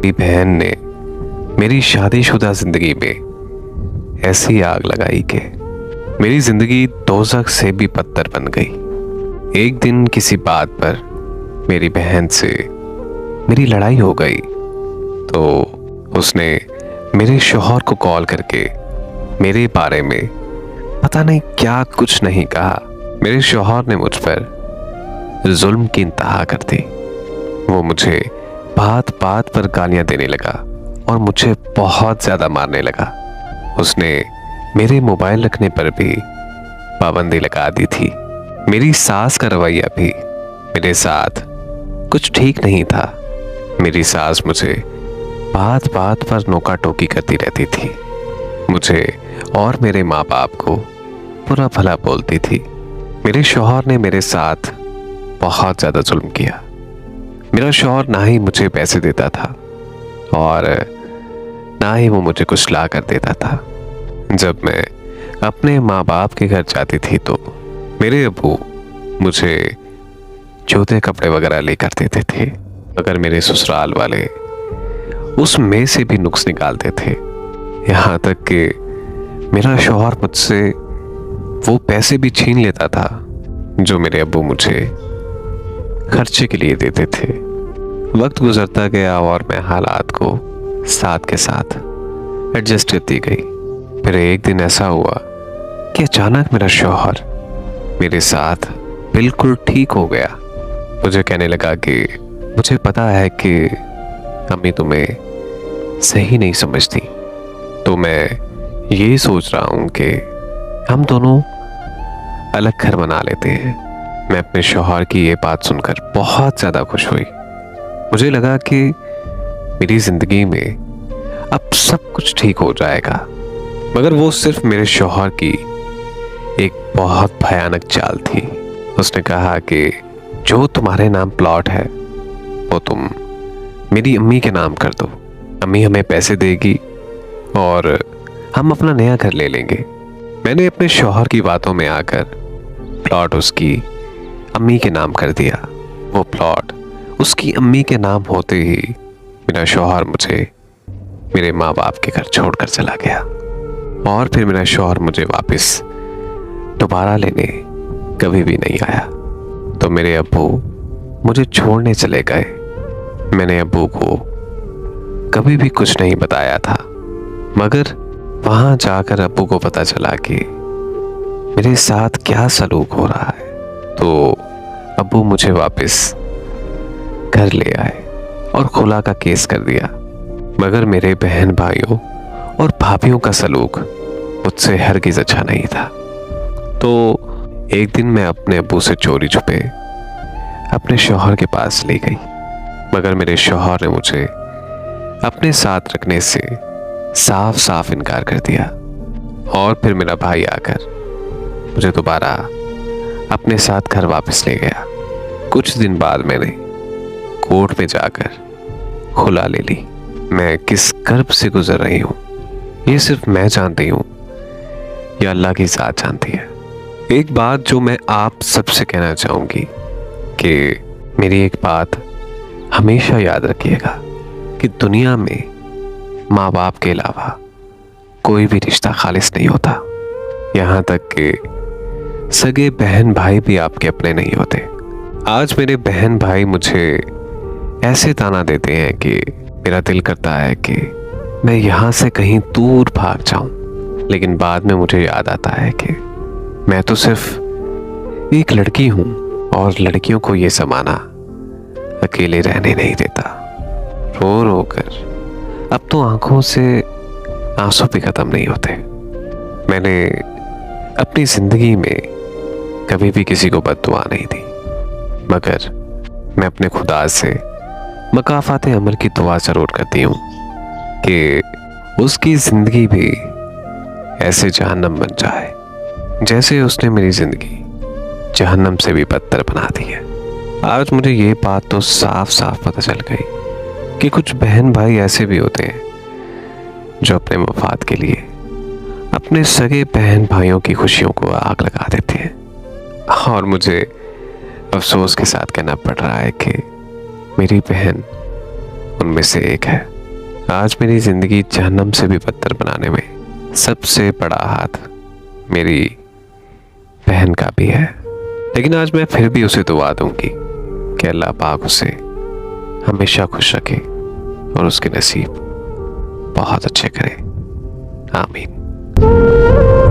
मेरी बहन ने मेरी शादीशुदा जिंदगी में ऐसी आग लगाई कि मेरी जिंदगी दोज़ख से भी बदतर बन गई। एक दिन किसी बात पर मेरी बहन से मेरी लड़ाई हो गई तो उसने मेरे शौहर को कॉल करके मेरे बारे में पता नहीं क्या कुछ नहीं कहा। मेरे शौहर ने मुझ पर जुल्म की इंतहा कर दी। वो मुझे बात बात पर गालियां देने लगा और मुझे बहुत ज्यादा मारने लगा। उसने मेरे मोबाइल रखने पर भी पाबंदी लगा दी थी। मेरी सास का रवैया भी मेरे साथ कुछ ठीक नहीं था। मेरी सास मुझे बात बात पर नोका टोकी करती रहती थी। मुझे और मेरे माँ बाप को बुरा भला बोलती थी। मेरे शौहर ने मेरे साथ बहुत ज़्यादा जुल्म किया। मेरा शौहर ना ही मुझे पैसे देता था और ना ही वो मुझे कुछ ला कर देता था। जब मैं अपने माँ बाप के घर जाती थी तो मेरे अब्बू मुझे जूते कपड़े वगैरह लेकर देते थे, मगर मेरे ससुराल वाले उसमें से भी नुक्स निकालते थे। यहाँ तक कि मेरा शौहर मुझसे वो पैसे भी छीन लेता था जो मेरे अब्बू मुझे खर्चे के लिए देते थे। वक्त गुजरता गया और मैं हालात को साथ के साथ एडजस्ट करती गई। फिर एक दिन ऐसा हुआ कि अचानक मेरा शौहर मेरे साथ बिल्कुल ठीक हो गया। मुझे कहने लगा कि मुझे पता है कि अम्मी तुम्हें सही नहीं समझती, तो मैं ये सोच रहा हूँ कि हम दोनों अलग घर बना लेते हैं। मैं अपने शौहर की ये बात सुनकर बहुत ज़्यादा खुश हुई। मुझे लगा कि मेरी ज़िंदगी में अब सब कुछ ठीक हो जाएगा, मगर वो सिर्फ मेरे शौहर की एक बहुत भयानक चाल थी। उसने कहा कि जो तुम्हारे नाम प्लॉट है वो तुम मेरी अम्मी के नाम कर दो। अम्मी हमें पैसे देगी और हम अपना नया घर ले लेंगे। मैंने अपने शौहर की बातों में आकर प्लॉट उसकी अम्मी के नाम कर दिया। वो प्लॉट उसकी अम्मी के नाम होते ही मेरा शौहर मुझे मेरे माँ बाप के घर छोड़कर चला गया और फिर मेरा शौहर मुझे वापस दोबारा लेने कभी भी नहीं आया। तो मेरे अब्बू मुझे छोड़ने चले गए। मैंने अब्बू को कभी भी कुछ नहीं बताया था, मगर वहां जाकर अब्बू को पता चला कि मेरे साथ क्या सलूक हो रहा है। तो अब्बू मुझे वापस घर ले आए और खुला का केस कर दिया। मगर मेरे बहन भाइयों और भाभियों का सलूक मुझसे हरगिज अच्छा नहीं था। तो एक दिन मैं अपने अब्बू से चोरी छुपे अपने शौहर के पास ले गई, मगर मेरे शौहर ने मुझे अपने साथ रखने से साफ साफ इनकार कर दिया। और फिर मेरा भाई आकर मुझे दोबारा अपने साथ घर वापस ले गया। कुछ दिन बाद मैंने कोर्ट में जाकर खुला ले ली। मैं किस कर्ब से गुजर रही हूँ ये सिर्फ मैं जानती हूँ या अल्लाह की ज़ात जानती है। एक बात जो मैं आप सबसे कहना चाहूँगी कि मेरी एक बात हमेशा याद रखिएगा कि दुनिया में माँ बाप के अलावा कोई भी रिश्ता खालिस नहीं होता। यहाँ तक कि सगे बहन भाई भी आपके अपने नहीं होते। आज मेरे बहन भाई मुझे ऐसे ताना देते हैं कि मेरा दिल करता है कि मैं यहाँ से कहीं दूर भाग जाऊं, लेकिन बाद में मुझे याद आता है कि मैं तो सिर्फ एक लड़की हूँ और लड़कियों को ये ज़माना अकेले रहने नहीं देता। रो रो कर अब तो आंखों से आंसू भी खत्म नहीं होते। मैंने अपनी जिंदगी में कभी भी किसी को बद्दुआ नहीं दी, मगर मैं अपने खुदा से मकाफात अमल की दुआ जरूर करती हूँ कि उसकी जिंदगी भी ऐसे जहन्नम बन जाए जैसे उसने मेरी जिंदगी जहन्नम से भी बदतर बना दी है। आज मुझे ये बात तो साफ साफ पता चल गई कि कुछ बहन भाई ऐसे भी होते हैं जो अपने मफाद के लिए अपने सगे बहन भाइयों की खुशियों को आग लगा देते हैं। और मुझे अफसोस के साथ कहना पड़ रहा है कि मेरी बहन उनमें से एक है। आज मेरी जिंदगी जहन्नम से भी बदतर बनाने में सबसे बड़ा हाथ मेरी बहन का भी है। लेकिन आज मैं फिर भी उसे दुआ दूंगी कि अल्लाह पाक उसे हमेशा खुश रखे और उसके नसीब बहुत अच्छे करे। आमीन।